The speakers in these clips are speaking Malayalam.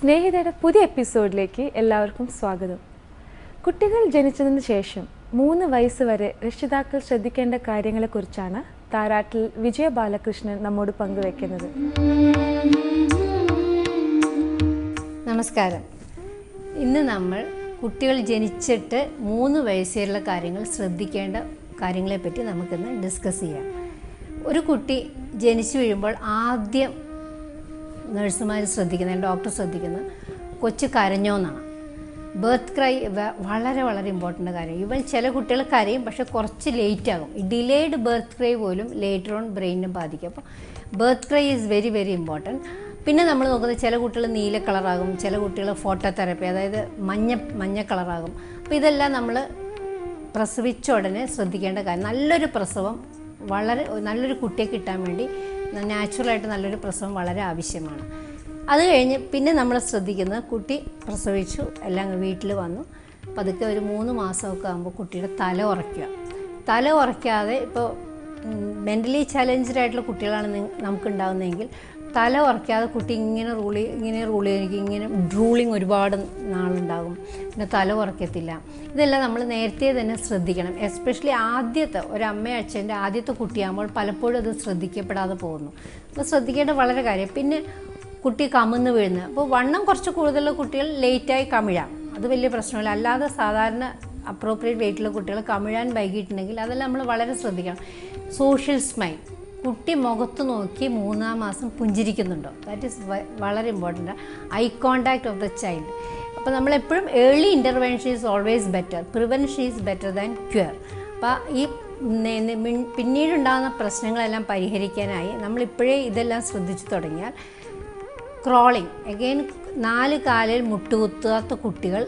സ്നേഹിതയുടെ പുതിയ എപ്പിസോഡിലേക്ക് എല്ലാവർക്കും സ്വാഗതം. കുട്ടികൾ ജനിച്ചതിന് ശേഷം 3 വയസ്സ് വരെ രക്ഷിതാക്കൾ ശ്രദ്ധിക്കേണ്ട കാര്യങ്ങളെക്കുറിച്ചാണ് താരാട്ടിൽ വിജയ ബാലകൃഷ്ണൻ നമ്മോട് പങ്കുവെക്കുന്നത്. നമസ്കാരം. ഇന്ന് നമ്മൾ കുട്ടികൾ ജനിച്ചിട്ട് 3 വയസ്സുള്ള കാര്യങ്ങൾ ശ്രദ്ധിക്കേണ്ട കാര്യങ്ങളെപ്പറ്റി നമുക്കിന്ന് ഡിസ്കസ് ചെയ്യാം. ഒരു കുട്ടി ജനിച്ചു വീഴുമ്പോൾ ആദ്യം നഴ്സുമാർ ശ്രദ്ധിക്കുന്നത്, ഡോക്ടർ ശ്രദ്ധിക്കുന്നത് കൊച്ചു കരഞ്ഞോ എന്നാണ്. ബർത്ത് ക്രൈ വളരെ വളരെ ഇമ്പോർട്ടൻ്റ് കാര്യം. ഇവൻ ചില കുട്ടികൾ കരയും, പക്ഷെ കുറച്ച് ലേറ്റ് ആകും. ഈ ഡിലേഡ് ബർത്ത് ക്രൈ പോലും ലേറ്റർ ഓൺ ബ്രെയിനിനെ ബാധിക്കും. അപ്പോൾ birth cry is very very important. പിന്നെ നമ്മൾ നോക്കുന്നത് ചില കുട്ടികൾ നീല കളറാകും, ചില കുട്ടികൾ ഫോട്ടോതെറാപ്പി, അതായത് മഞ്ഞ കളറാകും. അപ്പോൾ ഇതെല്ലാം നമ്മൾ പ്രസവിച്ച ഉടനെ ശ്രദ്ധിക്കേണ്ട കാര്യം. നല്ലൊരു പ്രസവം, നല്ലൊരു കുട്ടിയെ കിട്ടാൻ വേണ്ടി നാച്ചുറലായിട്ട് നല്ലൊരു പ്രസവം വളരെ ആവശ്യമാണ്. അത് കഴിഞ്ഞ് പിന്നെ നമ്മൾ ശ്രദ്ധിക്കുന്നത്, കുട്ടി പ്രസവിച്ചു, എല്ലാം വീട്ടിൽ വന്നു, പതുക്കെ ഒരു 3 മാസമൊക്കെ ആകുമ്പോൾ കുട്ടിയുടെ തല ഉറയ്ക്കുക. തല ഉറയ്ക്കാതെ, ഇപ്പോൾ മെൻ്റലി ചലഞ്ചഡ് ആയിട്ടുള്ള കുട്ടികളാണ് നമുക്കുണ്ടാകുന്നതെങ്കിൽ തല ഉറയ്ക്കാതെ കുട്ടി ഇങ്ങനെ റൂൾ ചെയ്യും, ഇങ്ങനെ ഡ്രൂളിങ് ഒരുപാട് നാളുണ്ടാകും, പിന്നെ തല ഉറക്കത്തില്ല. ഇതെല്ലാം നമ്മൾ നേരത്തെ തന്നെ ശ്രദ്ധിക്കണം. എസ്പെഷ്യലി ആദ്യത്തെ ഒരു അമ്മയും അച്ഛൻ്റെ ആദ്യത്തെ കുട്ടിയാകുമ്പോൾ പലപ്പോഴും അത് ശ്രദ്ധിക്കപ്പെടാതെ പോകുന്നു. അപ്പോൾ ശ്രദ്ധിക്കേണ്ട വളരെ കാര്യം. പിന്നെ കുട്ടി കമിഴ്ന്ന് വീഴുന്നത്, അപ്പോൾ വണ്ണം കുറച്ച് കൂടുതലുള്ള കുട്ടികൾ ലേറ്റായി കമിഴാം, അത് വലിയ പ്രശ്നമില്ല. അല്ലാതെ സാധാരണ അപ്രോപ്രിയേറ്റ് വെയിറ്റുള്ള കുട്ടികൾ കമിഴാൻ വൈകിട്ടുണ്ടെങ്കിൽ അതെല്ലാം നമ്മൾ വളരെ ശ്രദ്ധിക്കണം. സോഷ്യൽ സ്മൈൽ, കുട്ടി മുഖത്ത് നോക്കി 3-ാം മാസം പുഞ്ചിരിക്കുന്നുണ്ടോ, ദാറ്റ് ഈസ് വളരെ important. Eye contact of the child. അപ്പോൾ നമ്മളെപ്പോഴും early intervention is always better, prevention is better than cure. അപ്പോൾ ഈ പിന്നീടുണ്ടാകുന്ന പ്രശ്നങ്ങളെല്ലാം പരിഹരിക്കാനായി നമ്മളിപ്പോഴേ ഇതെല്ലാം ശ്രദ്ധിച്ചു തുടങ്ങിയാൽ, ക്രോളിങ് അഗെയിൻ 4 കാലിൽ മുട്ടുകുത്താത്ത കുട്ടികൾ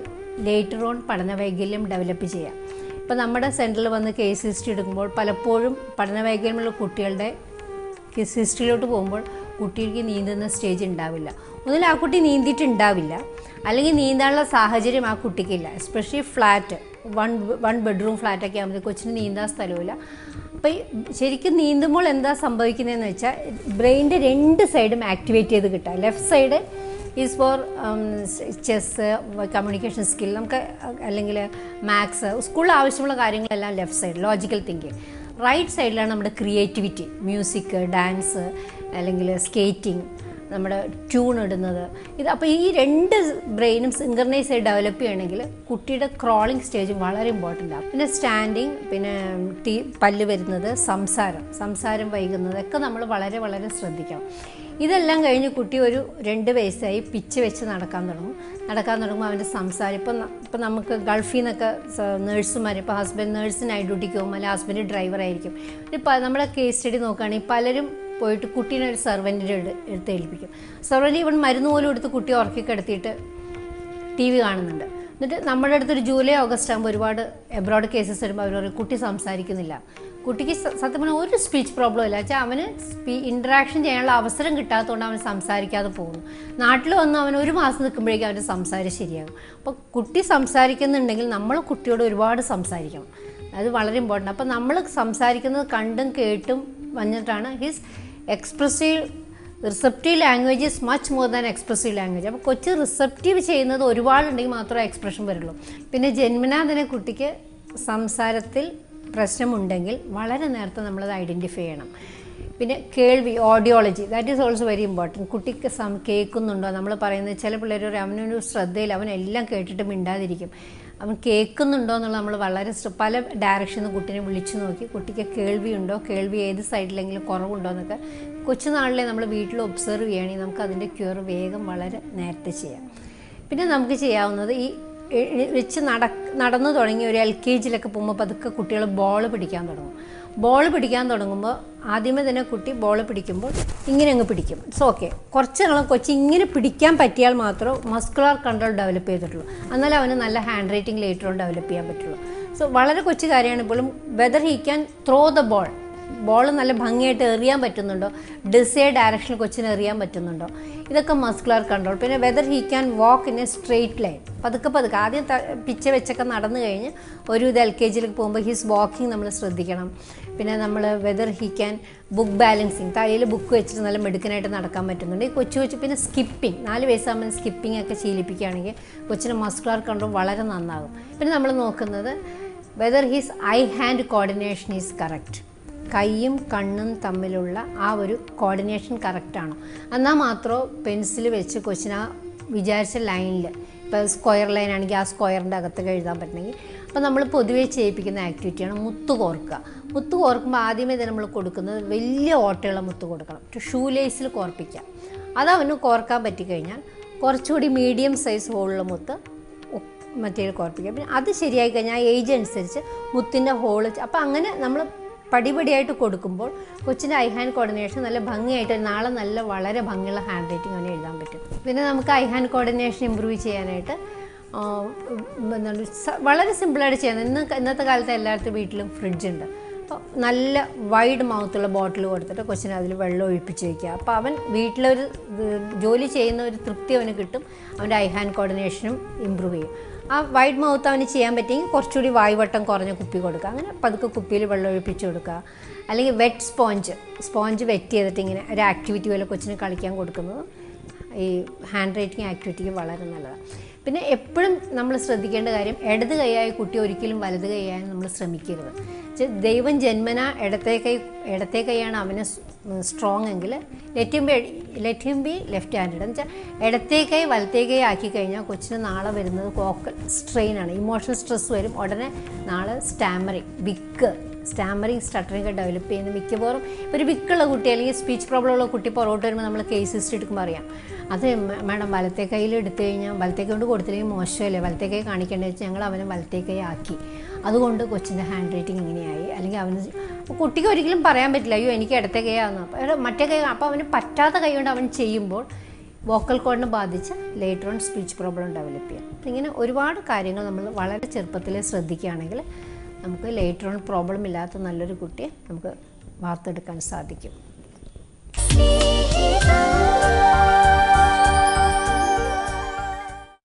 ലേറ്റർ ഓൺ പഠനവൈകല്യം ഡെവലപ്പ് ചെയ്യാം. ഇപ്പോൾ നമ്മുടെ സെൻറ്ററിൽ വന്ന് കേസ് ഹിസ്റ്ററി എടുക്കുമ്പോൾ പലപ്പോഴും പഠനവൈകല്യമുള്ള കുട്ടികളുടെ കേസ് ഹിസ്റ്ററിയിലോട്ട് പോകുമ്പോൾ കുട്ടിക്ക് നീന്തുന്ന സ്റ്റേജ് ഉണ്ടാവില്ല. ഒന്നിൽ ആ കുട്ടി നീന്തിയിട്ടുണ്ടാവില്ല, അല്ലെങ്കിൽ നീന്താനുള്ള സാഹചര്യം ആ കുട്ടിക്കില്ല. എസ്പെഷ്യലി ഫ്ലാറ്റ്, വൺ ബെഡ്റൂം ഫ്ലാറ്റൊക്കെ ആകുമ്പോൾ കൊച്ചിന് നീന്താൻ സ്ഥലമില്ല. അപ്പോൾ ശരിക്കും നീന്തുമ്പോൾ എന്താ സംഭവിക്കുന്നതെന്ന് വെച്ചാൽ, ബ്രെയിനിൻ്റെ 2 സൈഡും ആക്ടിവേറ്റ് ചെയ്ത് കിട്ടുക. Left side is for chess, communication skill, നമുക്ക് അല്ലെങ്കിൽ മാത്സ്, സ്കൂളിൽ ആവശ്യമുള്ള കാര്യങ്ങളെല്ലാം left side, logical thinking. Right സൈഡിലാണ് നമ്മുടെ ക്രിയേറ്റിവിറ്റി, മ്യൂസിക്, ഡാൻസ്, അല്ലെങ്കിൽ സ്കേറ്റിംഗ്, നമ്മുടെ ട്യൂൺ ഇടുന്നത്. അപ്പോൾ ഈ 2 ബ്രെയിനും സിങ്കർണൈസ് ആയി ഡെവലപ്പ് ചെയ്യണമെങ്കിൽ കുട്ടിയുടെ ക്രോളിംഗ് സ്റ്റേജ് വളരെ ഇമ്പോർട്ടൻ്റ് ആണ്. പിന്നെ സ്റ്റാൻഡിങ്, പിന്നെ പല്ല് വരുന്നത്, സംസാരം വൈകുന്നതൊക്കെ നമ്മൾ വളരെ വളരെ ശ്രദ്ധിക്കണം. ഇതെല്ലാം കഴിഞ്ഞ് കുട്ടി ഒരു 2 വയസ്സായി പിച്ച് വെച്ച് നടക്കാൻ തുടങ്ങുമ്പോൾ അവൻ്റെ സംസാരം, ഇപ്പം നമുക്ക് ഗൾഫിൽ നിന്നൊക്കെ നേഴ്സുമാർ, ഇപ്പോൾ ഹസ്ബൻഡ് നേഴ്സിനായി ഡ്യൂട്ടിക്ക് പോകുമ്പോൾ, അല്ലെങ്കിൽ ഹസ്ബൻഡ് ഡ്രൈവറായിരിക്കും. ഇപ്പോൾ നമ്മുടെ കേസ് സ്റ്റഡി നോക്കുകയാണെങ്കിൽ പലരും പോയിട്ട് കുട്ടീനെ ഒരു സെർവൻറ്റിൻ്റെ എടുത്ത് ഏൽപ്പിക്കും. സെർവൻറ്റ് ഇവൻ മരുന്ന് പോലും എടുത്ത് കുട്ടിയെ ഉറക്കി കിടത്തിയിട്ട് TV കാണുന്നുണ്ട്. എന്നിട്ട് നമ്മുടെ അടുത്തൊരു ജൂലൈ ഓഗസ്റ്റ് ആകുമ്പോൾ ഒരുപാട് എബ്രോഡ് കേസസ് വരുമ്പോൾ അവർ പറയും കുട്ടി സംസാരിക്കുന്നില്ല. കുട്ടിക്ക് സത്യം പറഞ്ഞാൽ ഒരു സ്പീച്ച് പ്രോബ്ലം ഇല്ല, വെച്ചാൽ അവന് ഇൻട്രാക്ഷൻ ചെയ്യാനുള്ള അവസരം കിട്ടാത്തതുകൊണ്ട് അവൻ സംസാരിക്കാതെ പോകുന്നു. നാട്ടിൽ വന്ന് അവൻ 1 മാസം നിൽക്കുമ്പോഴേക്കും അവൻ്റെ സംസാരം ശരിയാകും. അപ്പോൾ കുട്ടി സംസാരിക്കുന്നുണ്ടെങ്കിൽ നമ്മൾ കുട്ടിയോട് ഒരുപാട് സംസാരിക്കണം, അത് വളരെ ഇമ്പോർട്ടൻ്റ്. അപ്പോൾ നമ്മൾ സംസാരിക്കുന്നത് കണ്ടും കേട്ടും വന്നിട്ടാണ് his receptive language is much more than expressive language. അപ്പോൾ കൊച്ച് റിസപ്റ്റീവ് ചെയ്യുന്നത് ഒരുപാടുണ്ടെങ്കിൽ മാത്രമേ എക്സ്പ്രഷൻ വരുള്ളൂ. പിന്നെ ജന്മനാ തന്നെ കുട്ടിക്ക് സംസാരത്തിൽ പ്രശ്നമുണ്ടെങ്കിൽ വളരെ നേരത്തെ നമ്മളത് ഐഡൻറ്റിഫൈ ചെയ്യണം. പിന്നെ കേൾവി, audiology, that is also very important. കുട്ടിക്ക് കേൾക്കുന്നുണ്ടോ, നമ്മൾ പറയുന്നത് ചില പിള്ളേർ അവനൊരു ശ്രദ്ധയിൽ അവനെല്ലാം കേട്ടിട്ട് മിണ്ടാതിരിക്കും. അവൻ കേൾക്കുന്നുണ്ടോ എന്നുള്ളത് നമ്മൾ വളരെ പല ഡയറക്ഷനിൽ നിന്ന് കുട്ടീനെ വിളിച്ചു നോക്കി കുട്ടിക്ക് കേൾവിയുണ്ടോ, കേൾവി ഏത് സൈഡിലെങ്കിലും കുറവുണ്ടോ എന്നൊക്കെ കൊച്ചുനാളിലെ നമ്മൾ വീട്ടിൽ ഒബ്സർവ് ചെയ്യുകയാണെങ്കിൽ നമുക്ക് അതിൻ്റെ ക്യൂർ വേഗം വളരെ നേരത്തെ ചെയ്യാം. പിന്നെ നമുക്ക് ചെയ്യാവുന്നത്, ഈ വെച്ച് നടന്നു തുടങ്ങി ഒരു LKG-ലൊക്കെ പോകുമ്പോൾ പതുക്കെ കുട്ടികൾ ബോൾ പിടിക്കാൻ തുടങ്ങുമ്പോൾ ആദ്യമേ തന്നെ കുട്ടി ബോൾ പിടിക്കുമ്പോൾ ഇങ്ങനെ അങ്ങ് പിടിക്കും. It's okay. കുറച്ച് നാളും കൊച്ചി ഇങ്ങനെ പിടിക്കാൻ പറ്റിയാൽ മാത്രമേ മസ്കുലർ കൺട്രോൾ ഡെവലപ്പ് ചെയ്തിട്ടുള്ളൂ. എന്നാലും അവന് നല്ല hand writing later on develop ചെയ്യാൻ പറ്റുള്ളൂ. സോ വളരെ കൊച്ചു കാര്യമാണ് പോലും whether he can throw the ball നല്ല ഭംഗിയായിട്ട് എറിയാൻ പറ്റുന്നുണ്ടോ, ഡിസൈഡ് ഡയറക്ഷനിൽ കൊച്ചിന് എറിയാൻ പറ്റുന്നുണ്ടോ, ഇതൊക്കെ മസ്കുലർ കൺട്രോൾ. പിന്നെ whether he can walk in A straight line, പതുക്കെ ആദ്യം പിച്ച വെച്ചൊക്കെ നടന്നു കഴിഞ്ഞ് ഒരു LKG-ലേക്ക് പോകുമ്പോൾ ഹിസ് വാക്കിംഗ് നമ്മൾ ശ്രദ്ധിക്കണം. പിന്നെ നമ്മൾ whether he can book balancing, തലയിൽ ബുക്ക് വെച്ചിട്ട് നല്ല മെടുക്കനായിട്ട് നടക്കാൻ പറ്റുന്നുണ്ട്. ഈ കൊച്ചു പിന്നെ സ്കിപ്പിംഗ്, 4 വയസ്സാകുമ്പോൾ സ്കിപ്പിംഗ് ഒക്കെ ശീലിപ്പിക്കുകയാണെങ്കിൽ കൊച്ചിന് മസ്കുലർ കൺട്രോൾ വളരെ നന്നാകും. പിന്നെ നമ്മൾ നോക്കുന്നത് whether his I hand coordination is correct, കൈയും കണ്ണും തമ്മിലുള്ള ആ ഒരു കോർഡിനേഷൻ കറക്റ്റാണോ, എന്നാൽ മാത്രമോ പെൻസിൽ വെച്ച് കൊച്ചിന് ആ വിചാരിച്ച ലൈനിൽ, ഇപ്പോൾ സ്ക്വയർ ലൈൻ ആണെങ്കിൽ ആ സ്ക്വയറിൻ്റെ അകത്തൊക്കെ എഴുതാൻ പറ്റണമെങ്കിൽ. അപ്പോൾ നമ്മൾ പൊതുവേ ചെയ്യിപ്പിക്കുന്ന ആക്ടിവിറ്റിയാണ് മുത്ത് കോർക്കുക. മുത്ത് കോർക്കുമ്പോൾ ആദ്യമേ തന്നെ നമ്മൾ കൊടുക്കുന്നത് വലിയ ഓട്ടയുള്ള മുത്ത് കൊടുക്കണം. ഷൂ ലേസിൽ കോർപ്പിക്കുക. അതവന് കോർക്കാൻ പറ്റിക്കഴിഞ്ഞാൽ കുറച്ചുകൂടി മീഡിയം സൈസ് ഹോളുള്ള മുത്ത് മറ്റേ കോർപ്പിക്കുക. പിന്നെ അത് ശരിയായി കഴിഞ്ഞാൽ ഏജ് അനുസരിച്ച് മുത്തിൻ്റെ ഹോള്, അപ്പോൾ അങ്ങനെ നമ്മൾ പടിപടിയായിട്ട് കൊടുക്കുമ്പോൾ കൊച്ചിൻ്റെ ഐ ഹാൻഡ് കോർഡിനേഷൻ നല്ല ഭംഗിയായിട്ട് നാളെ നല്ല വളരെ ഭംഗിയുള്ള ഹാൻഡ് റൈറ്റിംഗ് അവനെ എഴുതാൻ പറ്റും. പിന്നെ നമുക്ക് ഐ ഹാൻഡ് കോർഡിനേഷൻ ഇമ്പ്രൂവ് ചെയ്യാനായിട്ട് വളരെ സിമ്പിളായിട്ട് ചെയ്യുന്നത്, ഇന്നത്തെ കാലത്ത് എല്ലായിടത്തും വീട്ടിലും ഫ്രിഡ്ജുണ്ട്. അപ്പോൾ നല്ല വൈഡ് മൗത്തുള്ള ബോട്ടിൽ കൊടുത്തിട്ട് കൊച്ചിന് അതിൽ വെള്ളം ഒഴിപ്പിച്ച് വയ്ക്കുക. അപ്പോൾ അവൻ വീട്ടിലൊരു ജോലി ചെയ്യുന്ന ഒരു തൃപ്തി അവന് കിട്ടും, അവൻ്റെ ഐ ഹാൻഡ് കോർഡിനേഷനും ഇമ്പ്രൂവ് ചെയ്യും. ആ വൈഡ് മൗത്ത് അവന് ചെയ്യാൻ പറ്റിയെങ്കിൽ കുറച്ചുകൂടി വായുവട്ടം കുറഞ്ഞ കുപ്പി കൊടുക്കുക. അങ്ങനെ പതുക്കെ കുപ്പിയിൽ വെള്ളം ഒഴിപ്പിച്ച് കൊടുക്കുക. അല്ലെങ്കിൽ വെറ്റ് സ്പോഞ്ച് വെറ്റ് ചെയ്തിട്ട് ഇങ്ങനെ ഒരു ആക്ടിവിറ്റി പോലെ കൊച്ചിന് കളിക്കാൻ കൊടുക്കുന്നത് ഈ ഹാൻഡ് റൈറ്റിംഗ് ആക്ടിവിറ്റിക്ക് വളരെ നല്ലതാണ്. പിന്നെ എപ്പോഴും നമ്മൾ ശ്രദ്ധിക്കേണ്ട കാര്യം, ഇടത് കൈയായ കുട്ടി ഒരിക്കലും വലത് കൈയാൻ നമ്മൾ ശ്രമിക്കരുത്. ദൈവം ജന്മന ഇടത്തെ കൈയാണ് അവന് സ്ട്രോങ് എങ്കിൽ let him be left handed എന്ന് വെച്ചാൽ ഇടത്തെ കൈ വലത്തെ കൈ ആക്കി കഴിഞ്ഞാൽ കൊച്ചിന് നാളെ വരുന്നത് വോക്കൽ സ്ട്രെയിനാണ്, ഇമോഷണൽ സ്ട്രെസ് വരും. ഉടനെ നാളെ സ്റ്റാമറിങ് സ്റ്റട്ടറിങ് ഒക്കെ ഡെവലപ്പ് ചെയ്യുന്ന മിക്കവാറും ഒരു വിക്കുള്ള കുട്ടി അല്ലെങ്കിൽ സ്പീച്ച് പ്രോബ്ലം ഉള്ള കുട്ടി പുറകോട്ട് വരുമ്പോൾ നമ്മൾ കേസ് ഹിസ്റ്ററി എടുക്കുമ്പോൾ അറിയാം. അത് മാഡം വലത്തെ കൈയിൽ എടുത്തു കഴിഞ്ഞാൽ വലത്തെ കൈ കൊണ്ട് കൊടുത്തില്ലെങ്കിൽ മോശമല്ലേ, വലത്തെ കൈ കാണിക്കേണ്ടത് വെച്ചാൽ ഞങ്ങൾ അവനെ വലത്തെ കൈ ആക്കി, അതുകൊണ്ട് കൊച്ചിൻ്റെ ഹാൻഡ് റൈറ്റിംഗ് ഇങ്ങനെയായി. അല്ലെങ്കിൽ അവന് കുട്ടിക്ക് ഒരിക്കലും പറയാൻ പറ്റില്ല അയ്യോ എനിക്ക് ഇടത്തെ കൈ ആകുന്നു, മറ്റേ കൈ. അപ്പോൾ അവന് പറ്റാത്ത കൈ കൊണ്ട് അവൻ ചെയ്യുമ്പോൾ വോക്കൽ കോഡിനെ ബാധിച്ച് later on speech problem develop ചെയ്യാം. ഇങ്ങനെ ഒരുപാട് കാര്യങ്ങൾ നമ്മൾ വളരെ ചെറുപ്പത്തിൽ ശ്രദ്ധിക്കുകയാണെങ്കിൽ നമുക്ക് ലേറ്റർ ഓൺ പ്രോബ്ലം ഇല്ലാത്ത നല്ലൊരു കുട്ടിയെ നമുക്ക് വാർത്തെടുക്കാൻ സാധിക്കും.